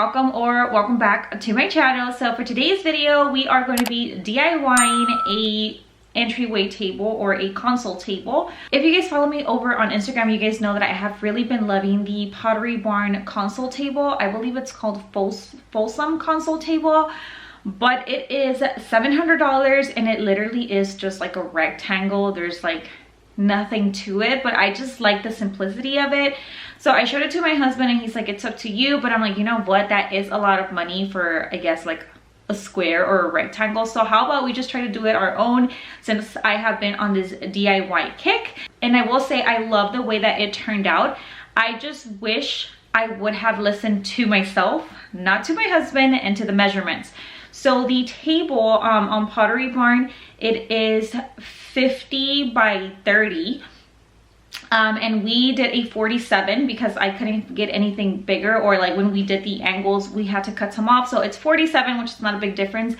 welcome back to my channel. So for today's video, we are going to be DIYing a entryway table or a console table. If you guys follow me over on Instagram, you guys know that I have really been loving the Pottery Barn console table. I believe it's called Folsom console table, but it is $700 and it literally is just like a rectangle. There's like nothing to it, but I just like the simplicity of it. So I showed it to my husband and he's like, it's up to you. But I'm like, you know what, that is a lot of money for, I guess, like a square or a rectangle. So how about we just try to do it our own, since I have been on this DIY kick. And I will say I love the way that it turned out. I just wish I would have listened to myself, not to my husband, and to the measurements. So the table on Pottery Barn, it is 50 by 30. And we did a 47 because I couldn't get anything bigger, or like when we did the angles, we had to cut some off. So it's 47, which is not a big difference.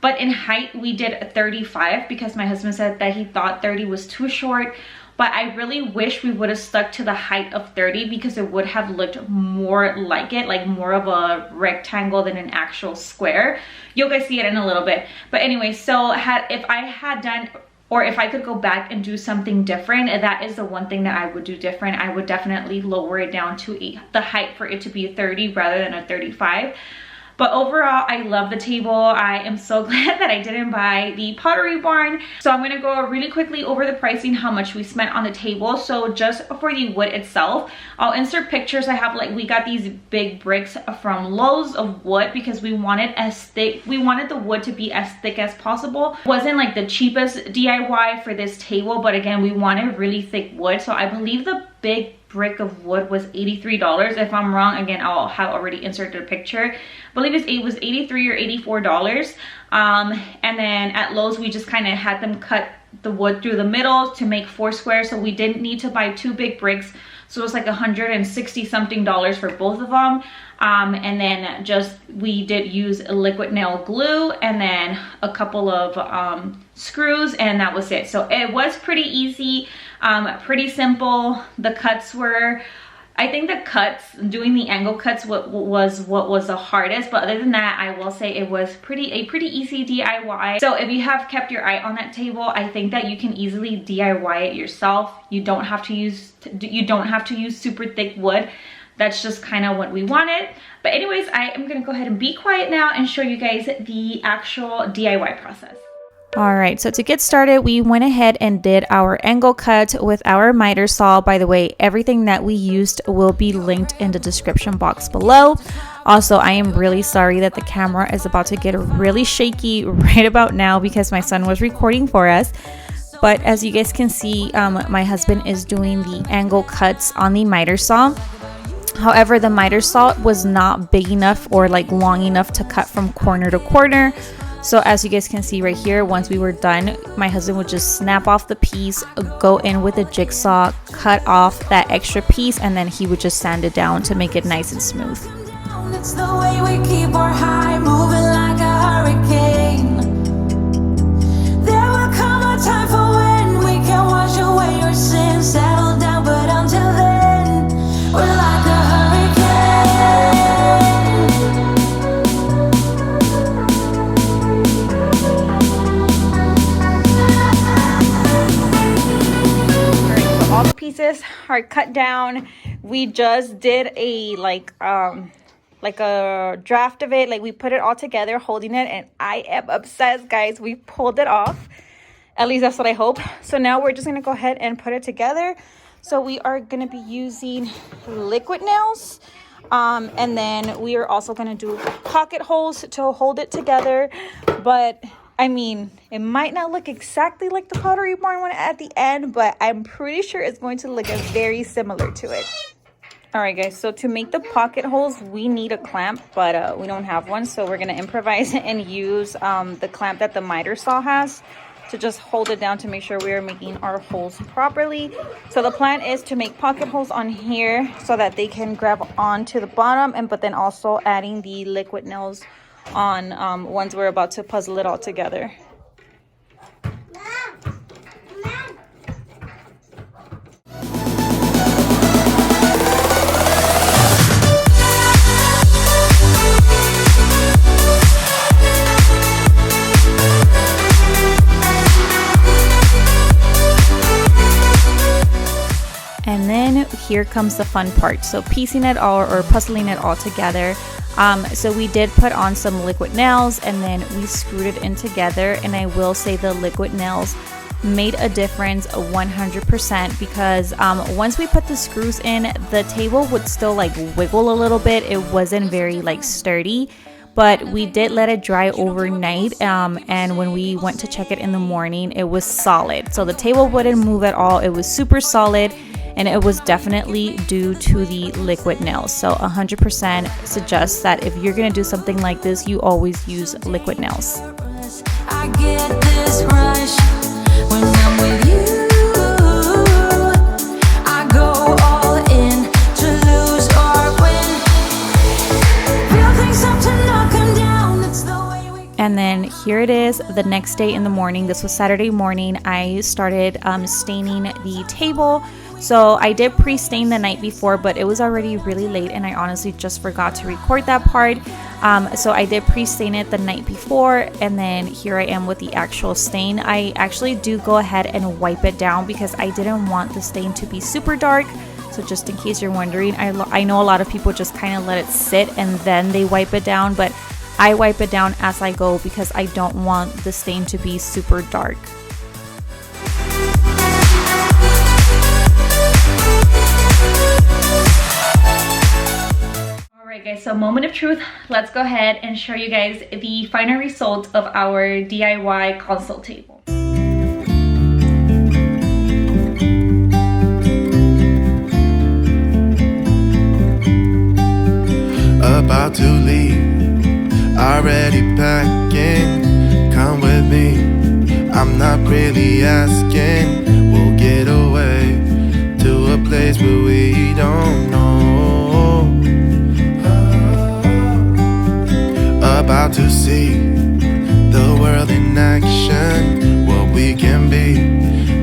But in height, we did 35 because my husband said that he thought 30 was too short. But I really wish we would have stuck to the height of 30 because it would have looked more like it, like more of a rectangle than an actual square. You'll guys see it in a little bit. But anyway, so if I had done, or if I could go back and do something different, that is the one thing that I would do different. I would definitely lower it down to the height for it to be a 30 rather than a 35. But overall, I love the table. I am so glad that I didn't buy the Pottery Barn. So I'm gonna go really quickly over the pricing, how much we spent on the table. So just for the wood itself, I'll insert pictures. I have, like, we got these big bricks from Lowe's of wood because we wanted the wood to be as thick as possible. It wasn't like the cheapest DIY for this table, but again, we wanted really thick wood. So I believe the big brick of wood was $83. If I'm wrong, again, I'll have already inserted a picture. I believe it was $83 or $84. And then at Lowe's, we just kind of had them cut the wood through the middle to make 4 squares, so we didn't need to buy 2 big bricks. So it was like $160 something for both of them. And then we did use liquid nail glue and then a couple of screws, and that was it. So it was pretty easy, pretty simple. The cuts were, I think the cuts, doing the angle cuts what was the hardest, but other than that, I will say it was a pretty easy DIY. So if you have kept your eye on that table, I think that you can easily DIY it yourself. You don't have to use super thick wood. That's just kind of what we wanted. But anyways, I am gonna go ahead and be quiet now and show you guys the actual DIY process. All right, so to get started, we went ahead and did our angle cut with our miter saw. By the way, everything that we used will be linked in the description box below. Also, I am really sorry that the camera is about to get really shaky right about now because my son was recording for us. But as you guys can see, my husband is doing the angle cuts on the miter saw. However, the miter saw was not big enough or like long enough to cut from corner to corner. So as you guys can see right here, once we were done, my husband would just snap off the piece, go in with a jigsaw, cut off that extra piece, and then he would just sand it down to make it nice and smooth. It's the way we keep our high, moving like a hurricane. There will come a time for when we can wash away your sins, settle down, but until then, we're like a hurricane. All the pieces are cut down. We just did a like a draft of it, like we put it all together holding it, and I am obsessed, guys. We pulled it off, at least that's what I hope. So now we're just gonna go ahead and put it together. So we are gonna be using liquid nails, and then we are also gonna do pocket holes to hold it together. But I mean, it might not look exactly like the Pottery Barn one at the end, but I'm pretty sure it's going to look very similar to it. All right, guys, so to make the pocket holes, we need a clamp, but we don't have one. So we're going to improvise and use the clamp that the miter saw has to just hold it down to make sure we are making our holes properly. So the plan is to make pocket holes on here so that they can grab onto the bottom, but then also adding the liquid nails on once we're about to puzzle it all together. here comes the fun part. So piecing it all or puzzling it all together. So we did put on some liquid nails and then we screwed it in together, and I will say the liquid nails made a difference 100% because once we put the screws in, the table would still like wiggle a little bit. It wasn't very like sturdy, but we did let it dry overnight, and when we went to check it in the morning, it was solid. So the table wouldn't move at all. It was super solid, and it was definitely due to the liquid nails. So 100% suggest that if you're gonna do something like this, you always use liquid nails. I get this rush when I'm with you. I go all in to lose or win. Real things have to knock 'em down. It's the way we. And then here it is the next day in the morning. This was Saturday morning. I started staining the table. So I did pre-stain the night before, but it was already really late and I honestly just forgot to record that part. So I did pre-stain it the night before, and then here I am with the actual stain. I actually do go ahead and wipe it down because I didn't want the stain to be super dark. So just in case you're wondering, I know a lot of people just kind of let it sit and then they wipe it down, but I wipe it down as I go because I don't want the stain to be super dark. Alright guys, so moment of truth. Let's go ahead and show you guys the final results of our DIY console table. About to leave, already packing. Come with me, I'm not really asking. We'll get away to a place where we don't know. About to see the world in action, what we can be,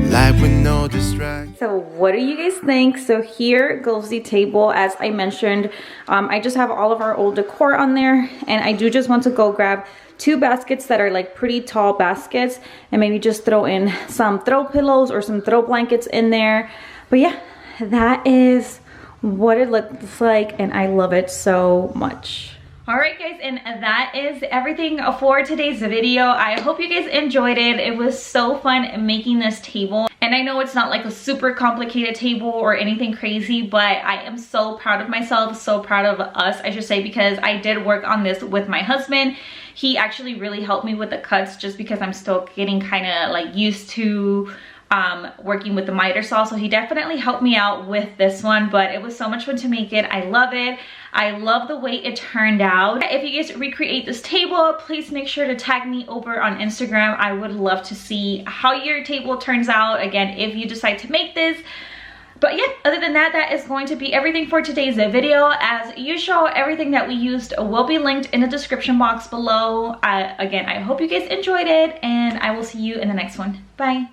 like with no distraction. So what do you guys think? So here goes the table. As I mentioned, I just have all of our old decor on there, and I do just want to go grab 2 baskets that are like pretty tall baskets and maybe just throw in some throw pillows or some throw blankets in there. But yeah, that is what it looks like and I love it so much. Alright guys, and that is everything for today's video. I hope you guys enjoyed it. It was so fun making this table. And I know it's not like a super complicated table or anything crazy, but I am so proud of myself, so proud of us, I should say, because I did work on this with my husband. He actually really helped me with the cuts just because I'm still getting kind of like used to working with the miter saw, so he definitely helped me out with this one. But it was so much fun to make it. I love it. I love the way it turned out. If you guys recreate this table, please make sure to tag me over on Instagram. I would love to see how your table turns out, again, if you decide to make this. But yeah, other than that, that is going to be everything for today's video. As usual, everything that we used will be linked in the description box below. Again, I hope you guys enjoyed it, and I will see you in the next one. Bye.